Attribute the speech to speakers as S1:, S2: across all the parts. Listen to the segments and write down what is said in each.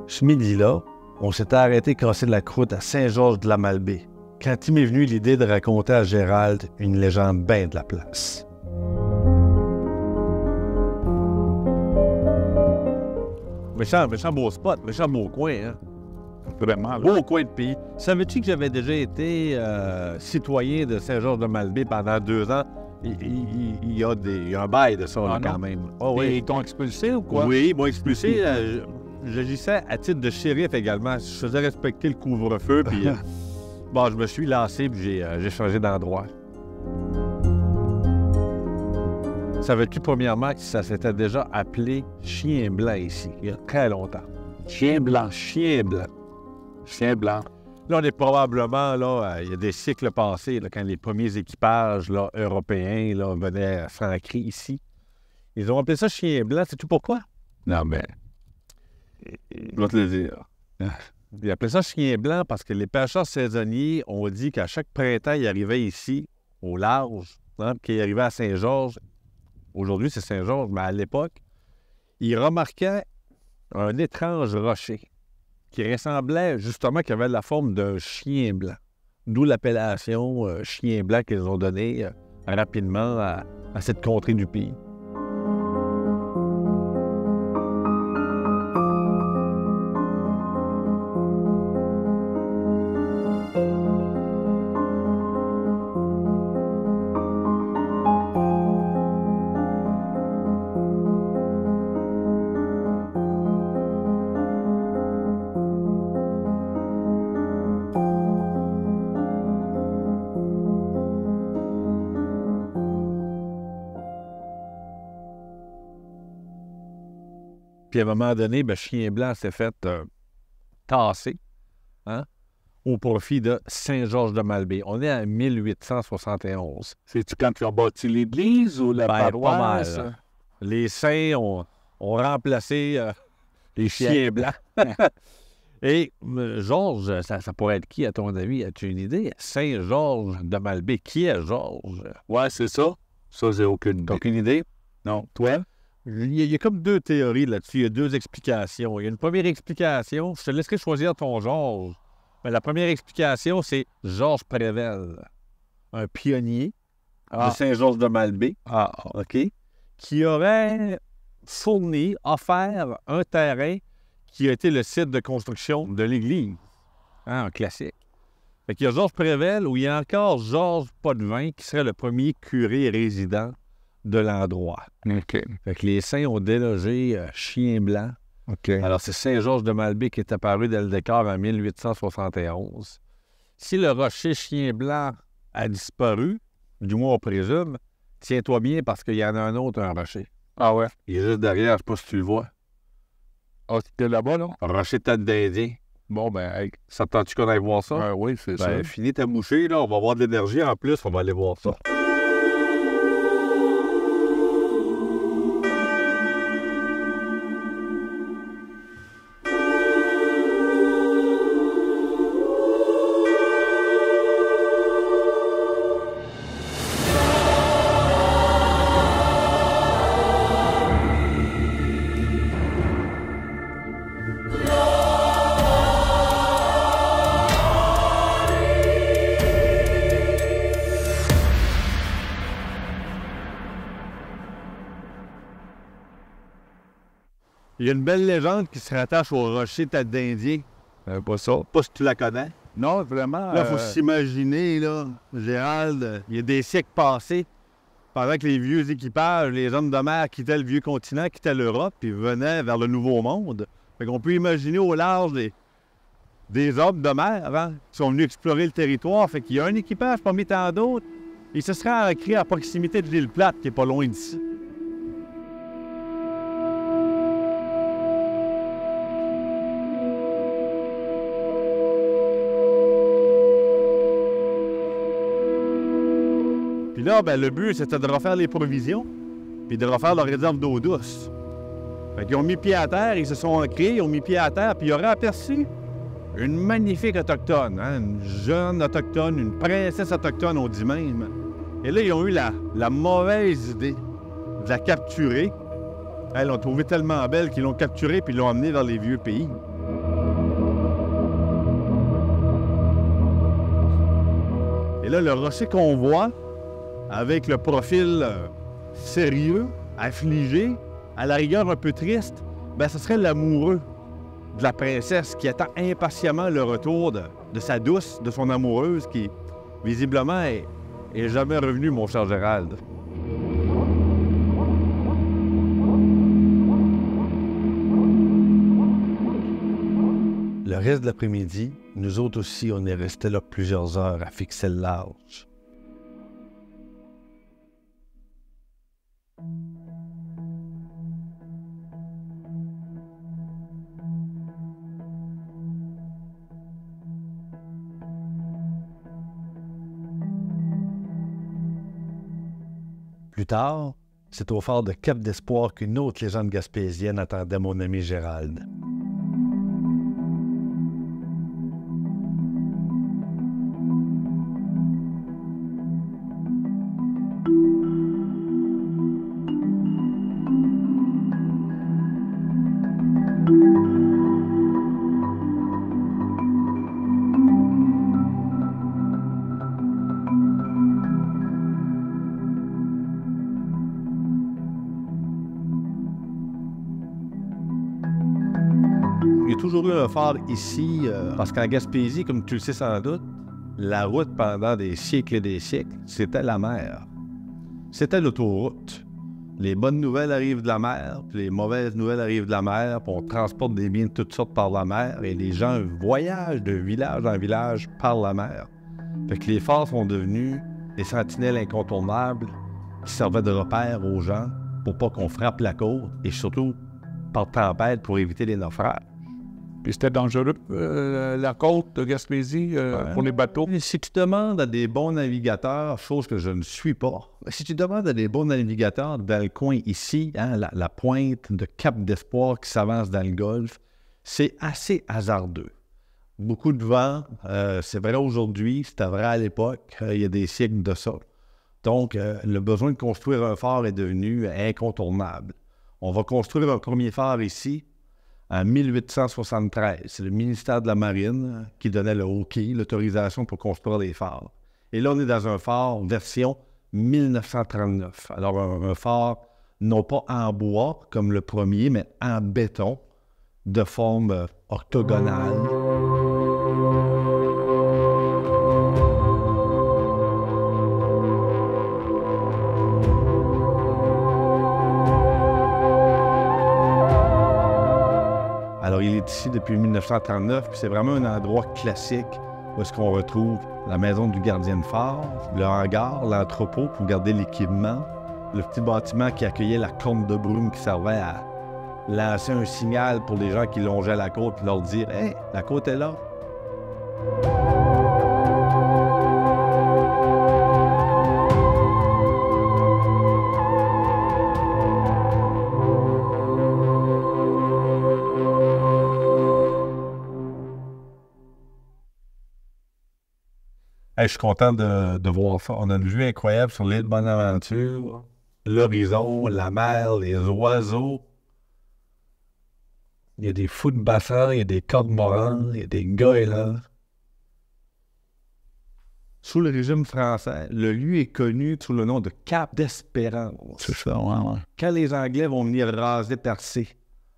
S1: Ce midi-là, on s'était arrêté casser de la croûte à Saint-Georges-de-la-Malbaie, quand il m'est venu l'idée de raconter à Gérald une légende bien de la place. Méchant beau spot, méchant beau coin, hein?
S2: Vraiment, là.
S1: Beau coin de pays. Savais-tu que j'avais déjà été citoyen de Saint-Georges-de-Malbaie pendant 2 ans? Il y a un bail de ça, là,
S2: non?
S1: quand même.
S2: Oh, oui. Ils t'ont expulsé ou quoi?
S1: Oui, ils m'ont expulsé. J'agissais à titre de shérif également. Je faisais respecter le couvre-feu, puis bon, je me suis lassé, puis j'ai changé d'endroit. Savais-tu, premièrement, que ça s'était déjà appelé Chien Blanc ici, il y a très longtemps?
S2: Chien blanc.
S1: Chien Blanc.
S2: Chien blanc.
S1: Là, on est probablement, là, il y a des siècles passés, là, quand les premiers équipages là, européens là, venaient s'ancrer ici. Ils ont appelé ça Chien Blanc. Sais-tu pourquoi?
S2: Non, mais... Je vais te le dire.
S1: Ils appelaient ça Chien Blanc parce que les pêcheurs saisonniers ont dit qu'à chaque printemps, ils arrivaient ici, au large, hein, qu'ils arrivaient à Saint-Georges. Aujourd'hui, c'est Saint-Georges, mais à l'époque, ils remarquaient un étrange rocher qui ressemblait justement, qui avait la forme d'un chien blanc. D'où l'appellation Chien Blanc qu'ils ont donnée rapidement à cette contrée du pays. Puis à un moment donné, bien, Chien Blanc s'est fait tasser, hein, au profit de Saint-Georges-de-Malbaie. On est en 1871.
S2: C'est-tu quand ils ont bâti l'église ou la
S1: Ben,
S2: paroisse?
S1: pas mal. Les saints ont remplacé les chiens blancs. Et Georges, ça pourrait être qui, à ton avis? As-tu une idée? Saint-Georges-de-Malbaie. Qui est Georges?
S2: Ouais, c'est ça. Ça, j'ai aucune idée.
S1: T'as aucune idée?
S2: Non. Toi?
S1: Il y a comme 2 théories là-dessus. Il y a 2 explications. Il y a une première explication. Je te laisserai choisir ton Georges. Mais la première explication, c'est Georges Prével, un pionnier de Saint-Georges-de-Malbaie, OK, qui aurait offert un terrain qui a été le site de construction de l'église. Hein, un classique. Fait qu'il y a Georges Prével ou il y a encore Georges Potvin qui serait le premier curé résident de l'endroit.
S2: OK.
S1: Fait que les saints ont délogé Chien Blanc.
S2: OK.
S1: Alors, c'est Saint-Georges-de-Malbaie qui est apparu dans le décor en 1871. Si le rocher Chien Blanc a disparu, du moins on présume, tiens-toi bien parce qu'il y en a un autre, un rocher.
S2: Ah ouais?
S1: Il est juste derrière, je sais pas si tu le vois.
S2: Ah, c'était là-bas, là?
S1: Un rocher tête d'Indien.
S2: Bon, ben, hey.
S1: Ça te tente-tu qu'on aille voir ça?
S2: Oui, c'est ça.
S1: Ben, finis ta mouchée, là. On va avoir de l'énergie en plus. On va aller voir ça. Il y a une belle légende qui se rattache au rocher tête d'Indien.
S2: Pas ça.
S1: Pas si tu la connais.
S2: Non, vraiment.
S1: Là, il faut s'imaginer, là, Gérald, il y a des siècles passés, pendant que les vieux équipages, les hommes de mer quittaient le vieux continent, quittaient l'Europe, puis venaient vers le Nouveau Monde. Fait qu'on peut imaginer au large des hommes de mer, hein, qui sont venus explorer le territoire. Fait qu'il y a un équipage parmi tant d'autres. Il se serait ancré à proximité de l'île Plate, qui est pas loin d'ici. Puis là, ben, le but, c'était de refaire les provisions, puis de refaire leur réserve d'eau douce. Fait qu'ils ont mis pied à terre, ils se sont ancrés, ils ont mis pied à terre, puis ils auraient aperçu une magnifique autochtone, hein, une jeune autochtone, une princesse autochtone, on dit même. Et là, ils ont eu la mauvaise idée de la capturer. Ils l'ont trouvée tellement belle qu'ils l'ont capturée puis l'ont emmenée vers les vieux pays. Et là, le rocher qu'on voit, avec le profil sérieux, affligé, à la rigueur un peu triste, ben ce serait l'amoureux de la princesse qui attend impatiemment le retour de sa douce, de son amoureuse, qui, visiblement, est jamais revenue, mon cher Gérald. Le reste de l'après-midi, nous autres aussi, on est restés là plusieurs heures à fixer le large. Plus tard, c'est au phare de Cap d'Espoir qu'une autre légende gaspésienne attendait mon ami Gérald. Il y a toujours eu un phare ici, parce qu'en Gaspésie, comme tu le sais sans doute, la route pendant des siècles et des siècles, c'était la mer. C'était l'autoroute. Les bonnes nouvelles arrivent de la mer, puis les mauvaises nouvelles arrivent de la mer, puis on transporte des biens de toutes sortes par la mer, et les gens voyagent de village en village par la mer. Fait que les phares sont devenus des sentinelles incontournables qui servaient de repère aux gens pour pas qu'on frappe la côte, et surtout par tempête pour éviter les naufrages.
S2: Puis c'était dangereux, la côte de Gaspésie, pour les bateaux.
S1: Si tu demandes à des bons navigateurs, chose que je ne suis pas, si tu demandes à des bons navigateurs dans le coin ici, hein, la pointe de Cap d'Espoir qui s'avance dans le golfe, c'est assez hasardeux. Beaucoup de vent, c'est vrai aujourd'hui, c'était vrai à l'époque, il y a des siècles de ça. Donc, le besoin de construire un phare est devenu incontournable. On va construire un premier phare ici, en 1873, c'est le ministère de la Marine qui donnait le OK, l'autorisation pour construire des phares. Et là, on est dans un phare version 1939. Alors, un phare, non pas en bois comme le premier, mais en béton, de forme octogonale. Alors, il est ici depuis 1939, puis c'est vraiment un endroit classique où est-ce qu'on retrouve la maison du gardien de phare, le hangar, l'entrepôt pour garder l'équipement, le petit bâtiment qui accueillait la corne de brume qui servait à lancer un signal pour les gens qui longeaient la côte et leur dire « Hey, la côte est là! » Hey, je suis content de voir ça. On a une vue incroyable sur l'île Bonaventure, l'horizon, la mer, les oiseaux. Il y a des fous de bassin, il y a des cormorans, il y a des goélands. Sous le régime français, le lieu est connu sous le nom de Cap d'Espérance.
S2: C'est ça, ouais.
S1: Quand les Anglais vont venir raser Percé,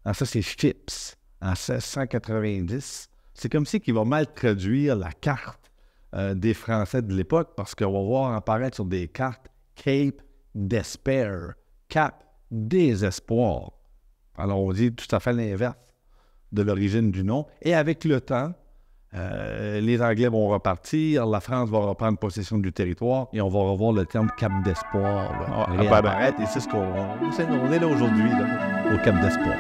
S1: ça c'est Phipps, en 1690, c'est comme si qu'ils vont mal traduire la carte des Français de l'époque, parce qu'on va voir apparaître sur des cartes Cape Despair, Cap Désespoir. Alors on dit tout à fait l'inverse de l'origine du nom. Et avec le temps, les Anglais vont repartir, la France va reprendre possession du territoire et on va revoir le terme Cap d'Espoir réapparaître. Et c'est ce on est là aujourd'hui, là, au Cap d'Espoir.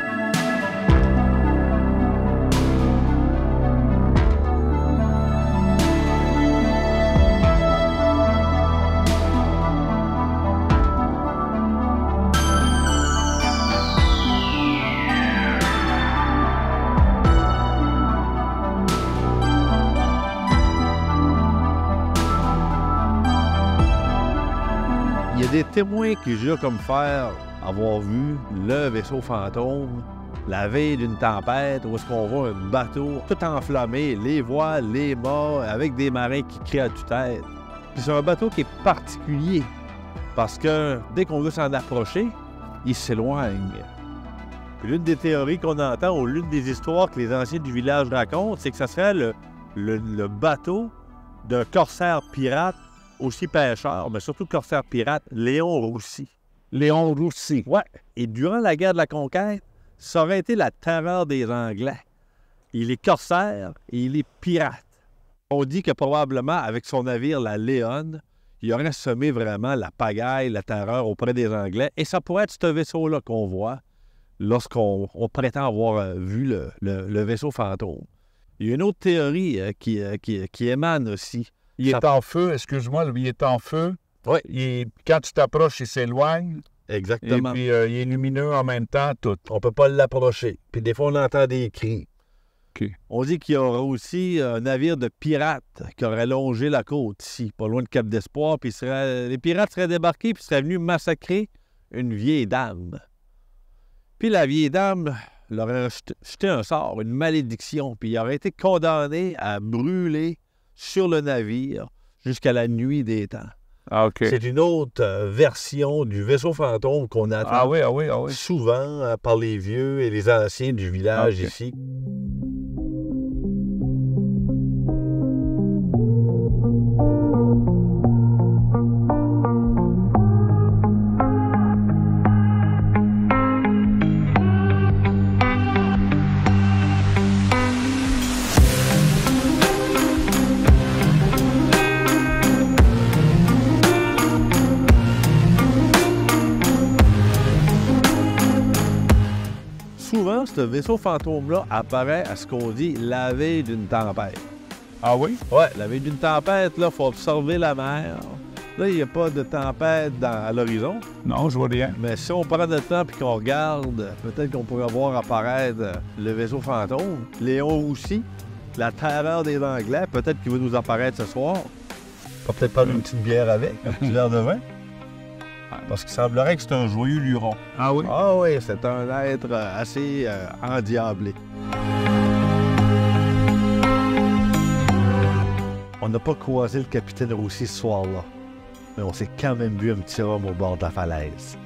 S1: Il y a des témoins qui jurent comme faire avoir vu le vaisseau fantôme la veille d'une tempête où est-ce qu'on voit un bateau tout enflammé, les voiles, les mâts, avec des marins qui crient à tue-tête. Puis c'est un bateau qui est particulier parce que dès qu'on veut s'en approcher, il s'éloigne. Puis l'une des théories qu'on entend ou l'une des histoires que les anciens du village racontent, c'est que ça serait le bateau d'un corsaire pirate, aussi pêcheur, mais surtout corsaire pirate, Léon Roussy.
S2: Léon Roussy.
S1: Ouais. Et durant la guerre de la conquête, ça aurait été la terreur des Anglais. Il est corsaire et il est pirate. On dit que probablement, avec son navire, la Léon, il aurait semé vraiment la pagaille, la terreur auprès des Anglais. Et ça pourrait être ce vaisseau-là qu'on voit lorsqu'on prétend avoir vu le vaisseau fantôme. Il y a une autre théorie qui émane aussi.
S2: Il est en feu, excuse-moi, il est en feu.
S1: Oui.
S2: Quand tu t'approches, il s'éloigne.
S1: Exactement.
S2: Et puis, il est lumineux en même temps, tout.
S1: On peut pas l'approcher. Puis des fois, on entend des cris.
S2: OK.
S1: On dit qu'il y aura aussi un navire de pirates qui aurait longé la côte ici, pas loin de Cap d'Espoir. Puis les pirates seraient débarqués puis seraient venus massacrer une vieille dame. Puis la vieille dame leur aurait jeté un sort, une malédiction, puis il aurait été condamné à brûler sur le navire jusqu'à la nuit des temps.
S2: Ah, OK.
S1: C'est une autre version du vaisseau fantôme qu'on attend souvent par les vieux et les anciens du village ici. Souvent, ce vaisseau fantôme-là apparaît à ce qu'on dit la veille d'une tempête.
S2: Ah oui?
S1: Oui, la veille d'une tempête, là, il faut observer la mer. Là, il n'y a pas de tempête à l'horizon.
S2: Non, je vois rien.
S1: Mais si on prend notre temps et qu'on regarde, peut-être qu'on pourrait voir apparaître le vaisseau fantôme. Léon Roussy, la terreur des Anglais, peut-être qu'il va nous apparaître ce soir. On va peut-être prendre une petite bière avec, un petit verre de vin. Parce qu'il semblerait que c'est un joyeux luron.
S2: Ah oui?
S1: Ah oui, c'est un être assez endiablé. On n'a pas croisé le capitaine Roussy ce soir-là, mais on s'est quand même bu un petit rhum au bord de la falaise.